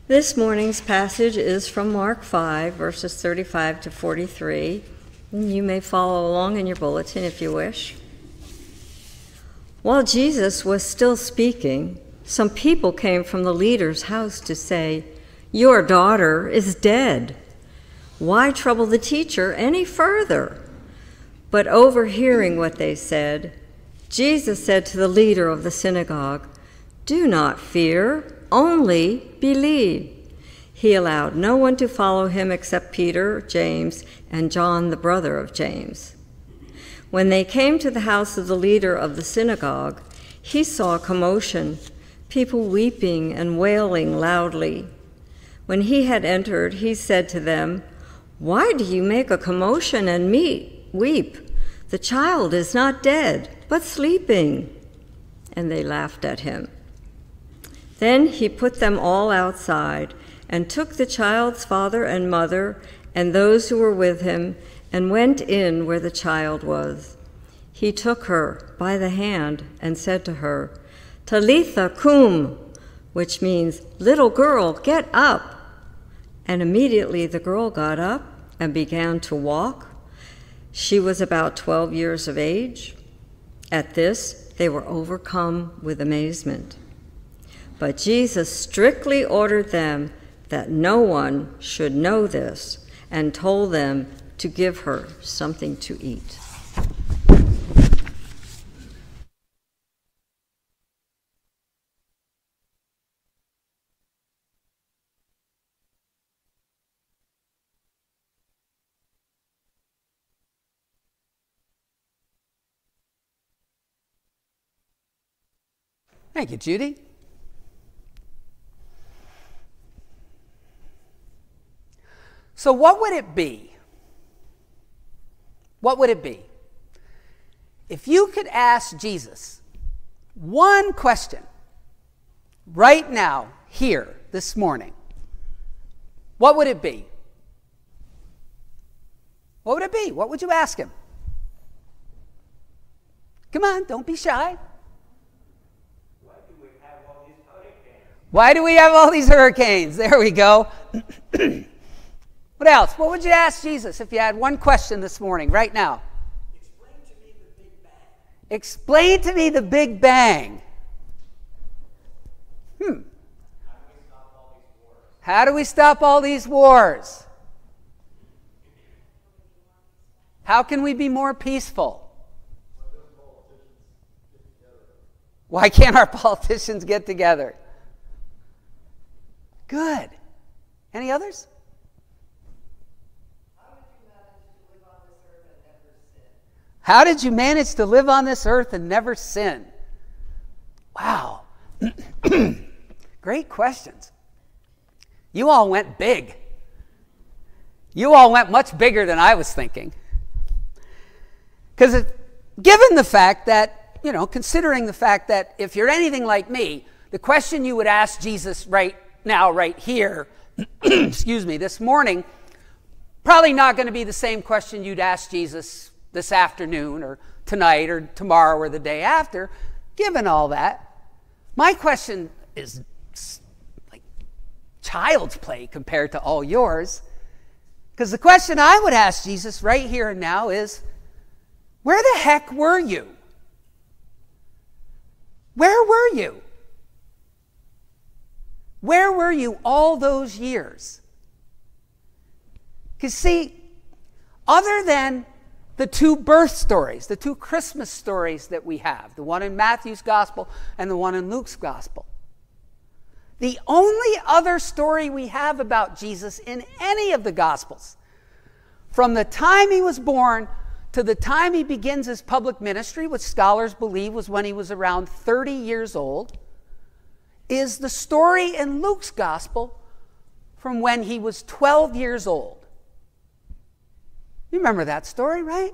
This morning's passage is from Mark 5, verses 35 to 43. You may follow along in your bulletin if you wish. While Jesus was still speaking, some people came from the leader's house to say, "Your daughter is dead. Why trouble the teacher any further?" But overhearing what they said, Jesus said to the leader of the synagogue, "Do not fear, only believe." He allowed no one to follow him except Peter, James, and John, the brother of James. When they came to the house of the leader of the synagogue, he saw a commotion, people weeping and wailing loudly. When he had entered, he said to them, "Why do you make a commotion and weep? The child is not dead, but sleeping." And they laughed at him. Then he put them all outside and took the child's father and mother and those who were with him and went in where the child was. He took her by the hand and said to her, "Talitha cum," which means, "Little girl, get up." And immediately the girl got up and began to walk. She was about 12 years of age. At this, they were overcome with amazement. But Jesus strictly ordered them that no one should know this and told them to give her something to eat. Thank you, Judy. So what would it be? What would it be if you could ask Jesus one question right now, here, this morning? What would it be? What would it be? What would you ask him? Come on, don't be shy. Why do we have all these hurricanes? There we go. What else? What would you ask Jesus if you had one question this morning, right now? Explain to me the Big Bang. Explain to me the Big Bang. How do we stop all these wars? How can we be more peaceful? Why can't our politicians get together? Good. Any others? How did you manage to live on this earth and never sin? Wow. Great questions. You all went big. You all went much bigger than I was thinking. Because given the fact that, considering the fact that if you're anything like me, the question you would ask Jesus right now, right here, excuse me, this morning, probably not going to be the same question you'd ask Jesus this afternoon or tonight or tomorrow or the day after. Given all that, my question is like child's play compared to all yours. Because the question I would ask Jesus right here and now is, where the heck were you? Where were you? Where were you all those years? Because see, other than the two birth stories, the two Christmas stories that we have, the one in Matthew's gospel and the one in Luke's gospel, the only other story we have about Jesus in any of the gospels, from the time he was born to the time he begins his public ministry, which scholars believe was when he was around 30 years old, is the story in Luke's gospel from when he was 12 years old. You remember that story, right?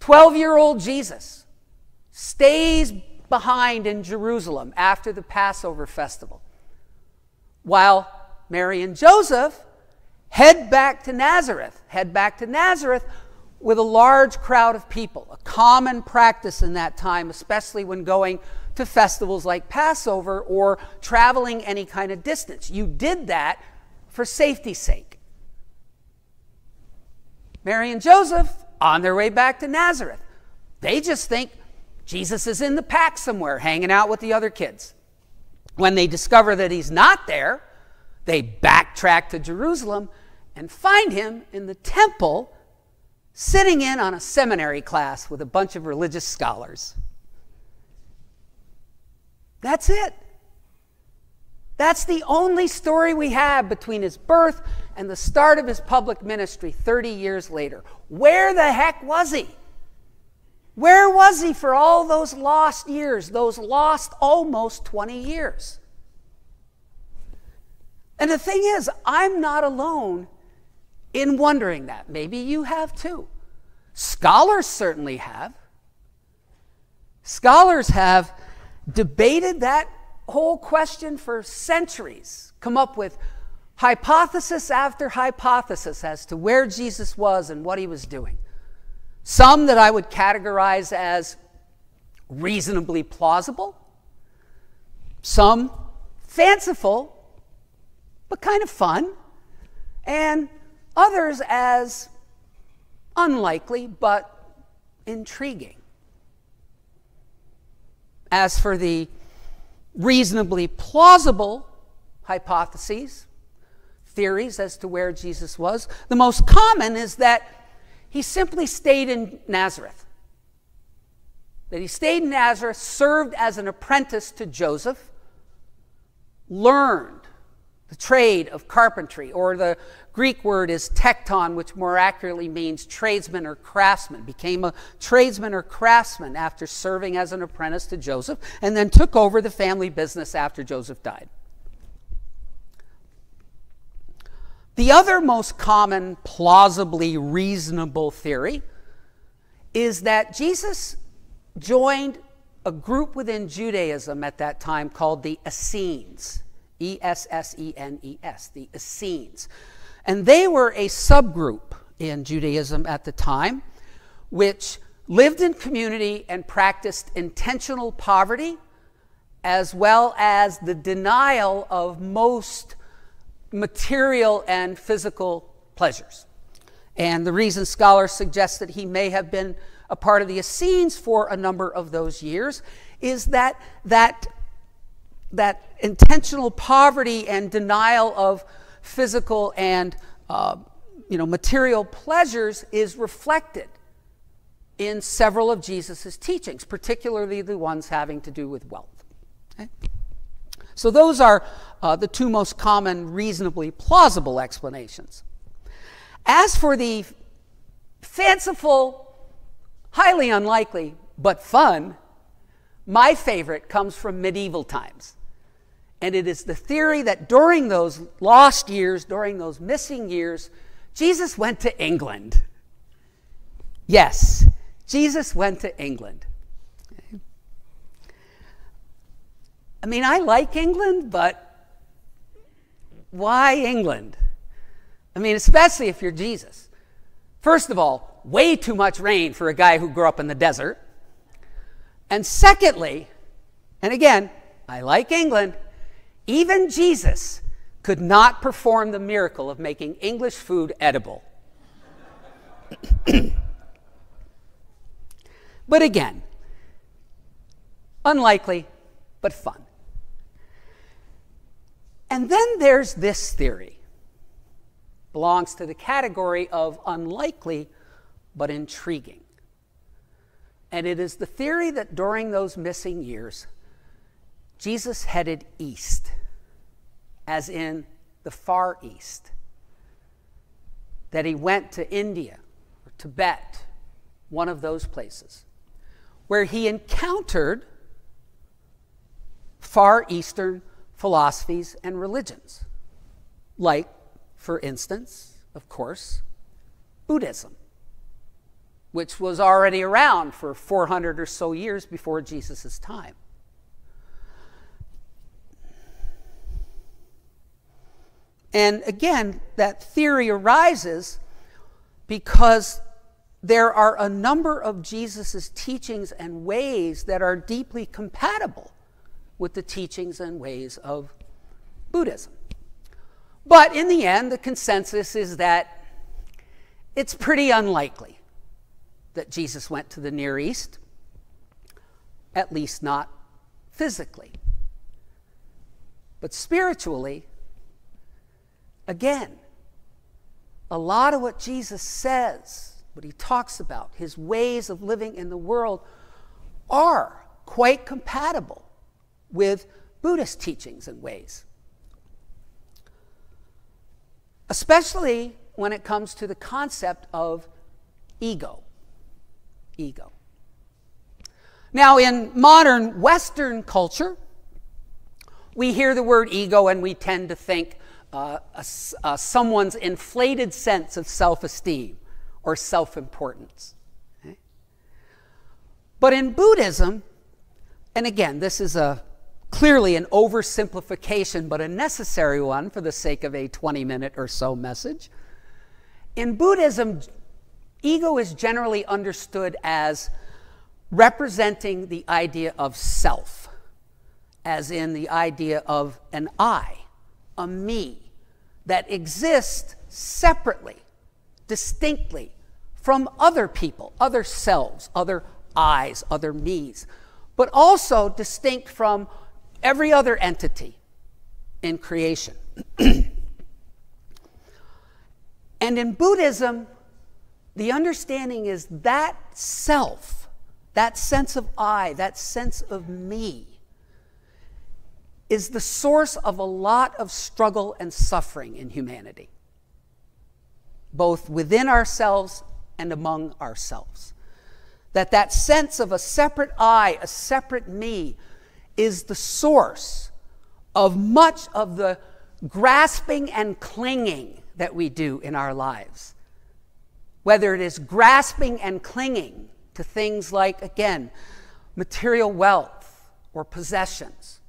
12-year-old Jesus stays behind in Jerusalem after the Passover festival, while Mary and Joseph head back to Nazareth with a large crowd of people, a common practice in that time, especially when going to festivals like Passover or traveling any kind of distance. You did that for safety's sake. Mary and Joseph, on their way back to Nazareth, they just think Jesus is in the pack somewhere, hanging out with the other kids. When they discover that he's not there, they backtrack to Jerusalem and find him in the temple, sitting in on a seminary class with a bunch of religious scholars. That's it. That's the only story we have between his birth and the start of his public ministry 30 years later. Where the heck was he? Where was he for all those lost years, those lost almost 20 years? And the thing is, I'm not alone in wondering that. Maybe you have too. Scholars certainly have. Scholars have debated that whole question for centuries, come up with hypothesis after hypothesis as to where Jesus was and what he was doing. Some that I would categorize as reasonably plausible, some fanciful, but kind of fun, and others as unlikely, but intriguing. As for the reasonably plausible hypotheses, theories as to where Jesus was, the most common is that he simply stayed in Nazareth. That he stayed in Nazareth, served as an apprentice to Joseph, learned the trade of carpentry, or the Greek word is tekton, which more accurately means tradesman or craftsman, became a tradesman or craftsman after serving as an apprentice to Joseph, and then took over the family business after Joseph died. The other most common, plausibly reasonable theory is that Jesus joined a group within Judaism at that time called the Essenes. Essenes, the Essenes. And they were a subgroup in Judaism at the time, which lived in community and practiced intentional poverty, as well as the denial of most material and physical pleasures. And the reason scholars suggest that he may have been a part of the Essenes for a number of those years is that intentional poverty and denial of physical and material pleasures is reflected in several of Jesus' teachings, particularly the ones having to do with wealth. Okay? So those are the two most common, reasonably plausible explanations. As for the fanciful, highly unlikely, but fun, my favorite comes from medieval times. And it is the theory that during those lost years, during those missing years, Jesus went to England. Yes, Jesus went to England. Okay. I mean, I like England, but why England? I mean, especially if you're Jesus. First of all, way too much rain for a guy who grew up in the desert. And secondly, and again, I like England, even Jesus could not perform the miracle of making English food edible. But again, unlikely, but fun. And then there's this theory. Belongs to the category of unlikely, but intriguing. And it is the theory that during those missing years, Jesus headed east, as in the Far East. That he went to India or Tibet, one of those places, where he encountered Far Eastern philosophies and religions, like, for instance, of course, Buddhism, which was already around for 400 or so years before Jesus' time. And again, that theory arises because there are a number of Jesus' teachings and ways that are deeply compatible with the teachings and ways of Buddhism. But in the end, the consensus is that it's pretty unlikely that Jesus went to the Near East, at least not physically. But spiritually, again, a lot of what Jesus says, what he talks about, his ways of living in the world, are quite compatible with Buddhist teachings and ways. Especially when it comes to the concept of ego. Ego. Now, in modern Western culture, we hear the word ego and we tend to think someone's inflated sense of self-esteem or self-importance. Okay? But in Buddhism, and again, this is clearly an oversimplification, but a necessary one for the sake of a 20-minute or so message. In Buddhism, ego is generally understood as representing the idea of self, as in the idea of an I, a me, that exists separately, distinctly from other people, other selves, other I's, other me's, but also distinct from every other entity in creation. And in Buddhism, the understanding is that self, that sense of I, that sense of me, is the source of a lot of struggle and suffering in humanity, both within ourselves and among ourselves. That sense of a separate I, a separate me, is the source of much of the grasping and clinging that we do in our lives. Whether it is grasping and clinging to things like, again, material wealth or possessions,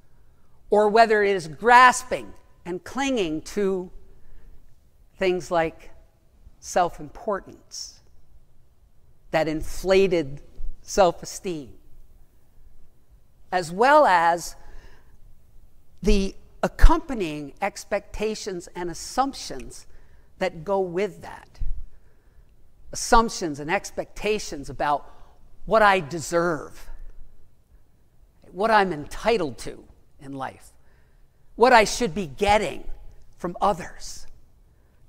or whether it is grasping and clinging to things like self-importance, that inflated self-esteem, as well as the accompanying expectations and assumptions that go with that. Assumptions and expectations about what I deserve, what I'm entitled to in life, what I should be getting from others,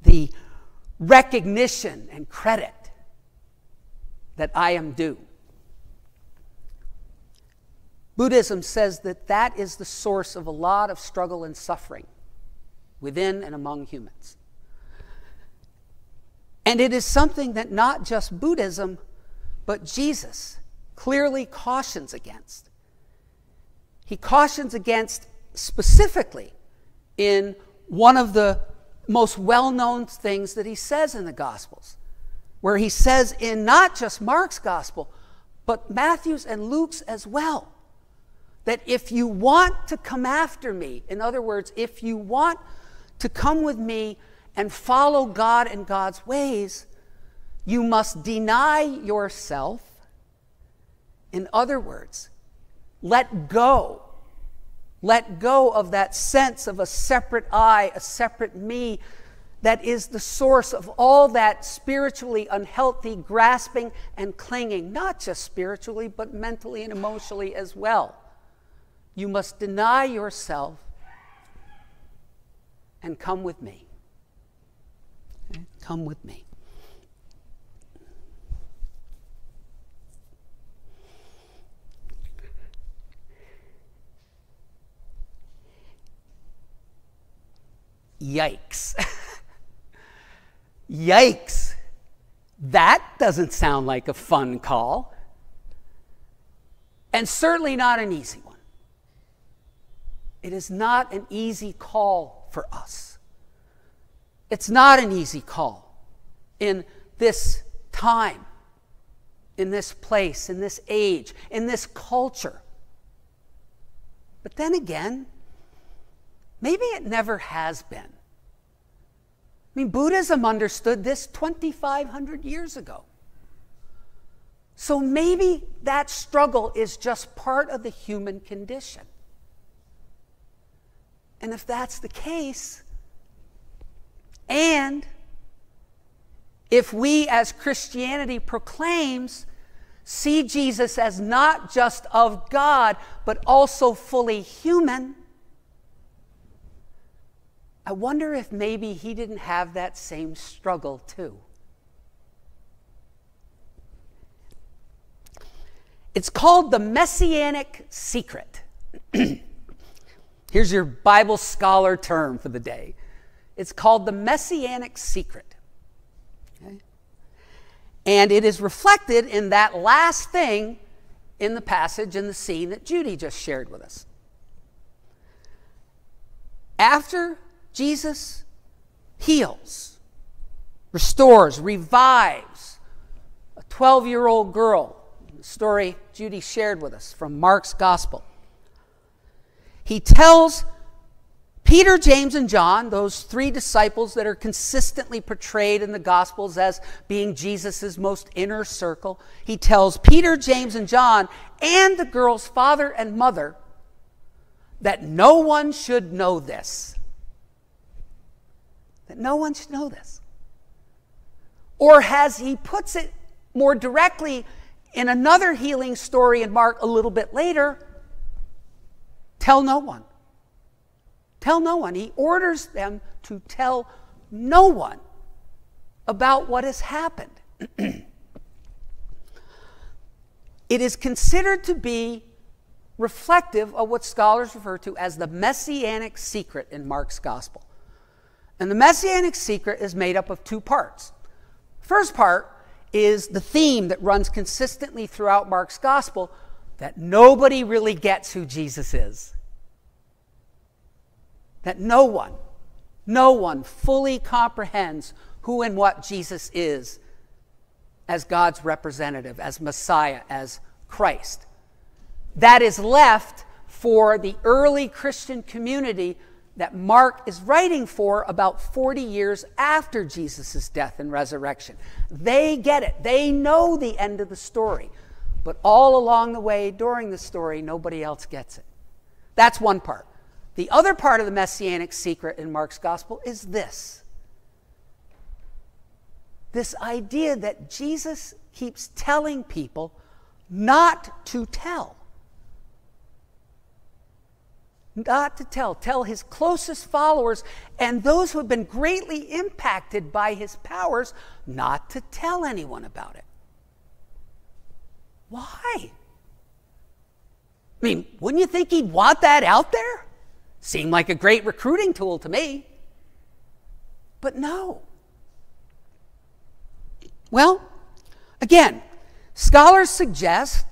the recognition and credit that I am due. Buddhism says that that is the source of a lot of struggle and suffering within and among humans. And it is something that not just Buddhism, but Jesus clearly cautions against. He cautions against specifically in one of the most well-known things that he says in the Gospels, where he says in not just Mark's Gospel, but Matthew's and Luke's as well, that if you want to come after me, in other words, if you want to come with me and follow God and God's ways, you must deny yourself. In other words, let go. Let go of that sense of a separate I, a separate me, that is the source of all that spiritually unhealthy grasping and clinging, not just spiritually, but mentally and emotionally as well. You must deny yourself and come with me. Okay? Come with me. Yikes. Yikes. That doesn't sound like a fun call. And certainly not an easy one. It is not an easy call for us. It's not an easy call in this time, in this place, in this age, in this culture. But then again, maybe it never has been. I mean, Buddhism understood this 2,500 years ago. So maybe that struggle is just part of the human condition. And if that's the case, and if we as Christianity proclaims see Jesus as not just of God, but also fully human, I wonder if maybe he didn't have that same struggle too. It's called the Messianic secret. Here's your Bible scholar term for the day. It's called the Messianic secret. Okay? And it is reflected in that last thing in the passage, in the scene that Judy just shared with us. After Jesus heals, restores, revives a 12-year-old girl, the story Judy shared with us from Mark's Gospel, he tells Peter, James, and John, those three disciples that are consistently portrayed in the Gospels as being Jesus' most inner circle, he tells Peter, James, and John, and the girl's father and mother, that no one should know this. That no one should know this. Or as he puts it more directly in another healing story in Mark a little bit later, tell no one. Tell no one. He orders them to tell no one about what has happened. It is considered to be reflective of what scholars refer to as the Messianic secret in Mark's Gospel. And the Messianic secret is made up of two parts. First part is the theme that runs consistently throughout Mark's Gospel, that nobody really gets who Jesus is. That no one fully comprehends who and what Jesus is as God's representative, as Messiah, as Christ. That is left for the early Christian community that Mark is writing for about 40 years after Jesus' death and resurrection. They get it. They know the end of the story. But all along the way, during the story, nobody else gets it. That's one part. The other part of the Messianic secret in Mark's Gospel is this. This idea that Jesus keeps telling people not to tell. Not to tell. Tell his closest followers and those who have been greatly impacted by his powers not to tell anyone about it. Why? I mean, wouldn't you think he'd want that out there? Seemed like a great recruiting tool to me. But no. Well, again, scholars suggest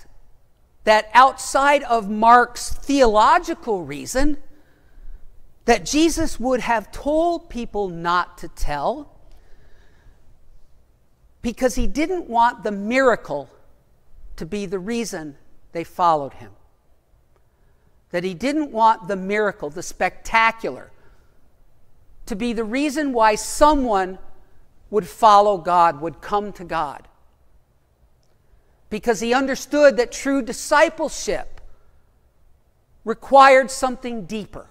that outside of Mark's theological reason, that Jesus would have told people not to tell because he didn't want the miracle to be the reason they followed him. That he didn't want the miracle, the spectacular, to be the reason why someone would follow God, would come to God. Because he understood that true discipleship required something deeper,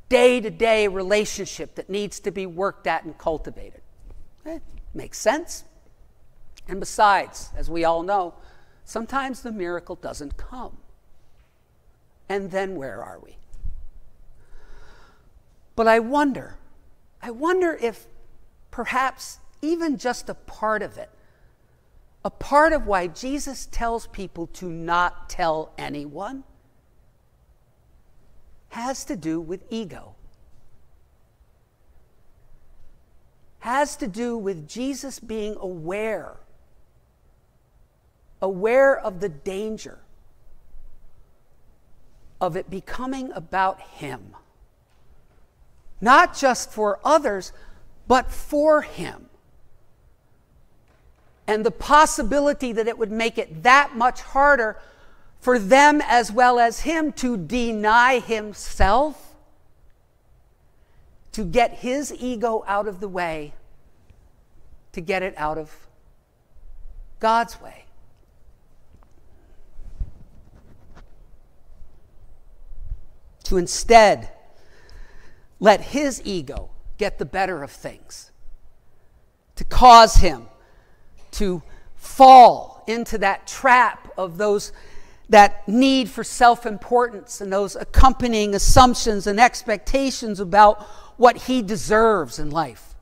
day-to-day relationship that needs to be worked at and cultivated. Makes sense. And besides, as we all know, sometimes the miracle doesn't come. And then where are we? But I wonder if perhaps even just a part of it, a part of why Jesus tells people to not tell anyone, has to do with ego. Has to do with Jesus being aware of the danger of it becoming about him. Not just for others, but for him. And the possibility that it would make it that much harder for them as well as him to deny himself, to get his ego out of the way, to get it out of God's way. to instead let his ego get the better of things, to cause him to fall into that trap of that need for self-importance and those accompanying assumptions and expectations about what he deserves in life,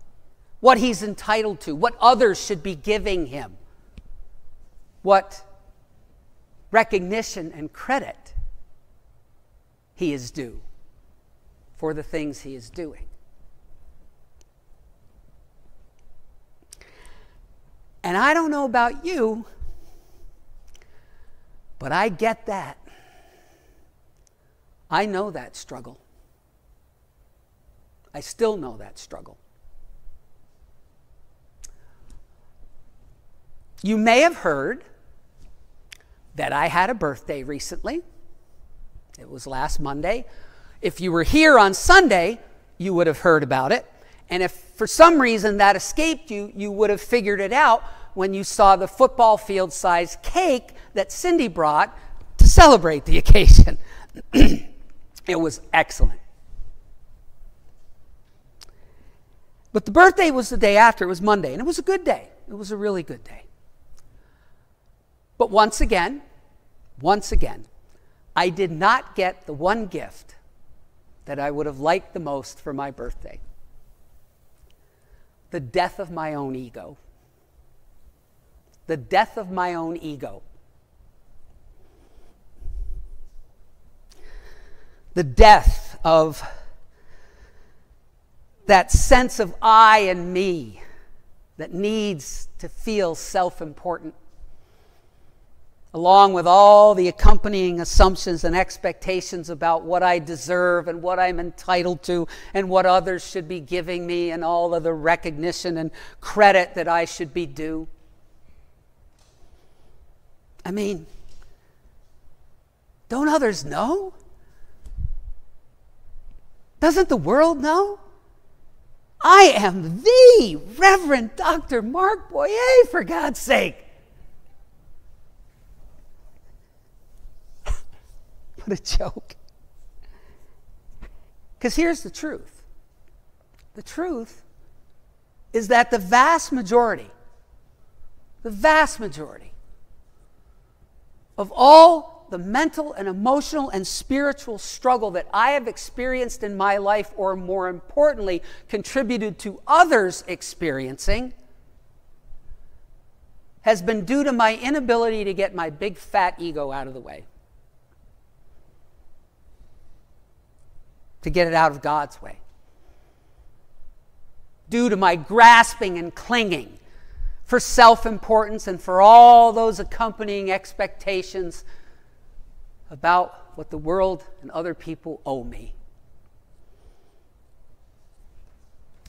what he's entitled to, what others should be giving him, what recognition and credit he is due for the things he is doing. And I don't know about you, but I get that. I know that struggle. I still know that struggle. You may have heard that I had a birthday recently. It was last Monday. If you were here on Sunday, you would have heard about it. And if for some reason that escaped you, you would have figured it out when you saw the football field-sized cake that Cindy brought to celebrate the occasion. It was excellent. But the birthday was the day after. It was Monday, and it was a good day. It was a really good day. But once again, I did not get the one gift that I would have liked the most for my birthday. The death of my own ego. The death of my own ego. The death of that sense of I and me that needs to feel self-important, along with all the accompanying assumptions and expectations about what I deserve and what I'm entitled to and what others should be giving me and all of the recognition and credit that I should be due. I mean, don't others know? Doesn't the world know? I am the Reverend Dr. Mark Boyer, for God's sake. What a joke. Because here's the truth. The truth is that the vast majority of all the mental and emotional and spiritual struggle that I have experienced in my life, or more importantly, contributed to others experiencing, has been due to my inability to get my big fat ego out of the way. To get it out of God's way. Due to my grasping and clinging for self-importance and for all those accompanying expectations about what the world and other people owe me.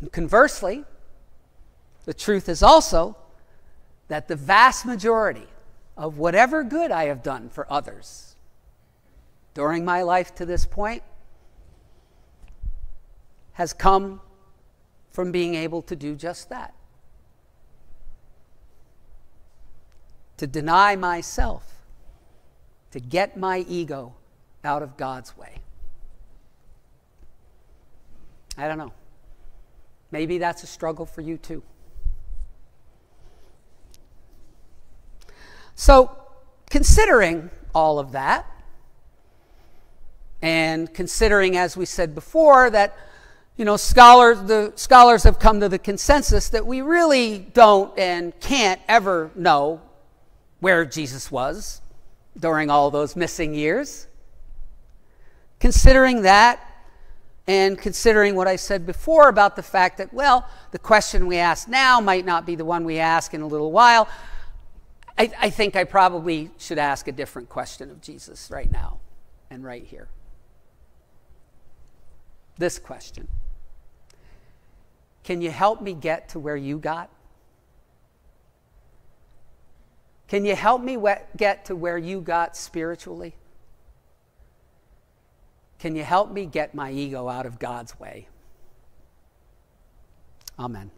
And conversely, the truth is also that the vast majority of whatever good I have done for others during my life to this point has come from being able to do just that. To deny myself, to get my ego out of God's way. I don't know. Maybe that's a struggle for you too. So, considering all of that, and considering, as we said before, that the scholars have come to the consensus that we really don't and can't ever know where Jesus was during all those missing years. Considering that, and considering what I said before about the fact that, well, the question we ask now might not be the one we ask in a little while, I think I probably should ask a different question of Jesus right now and right here. This question. Can you help me get to where you got? Can you help me get to where you got spiritually? Can you help me get my ego out of God's way? Amen.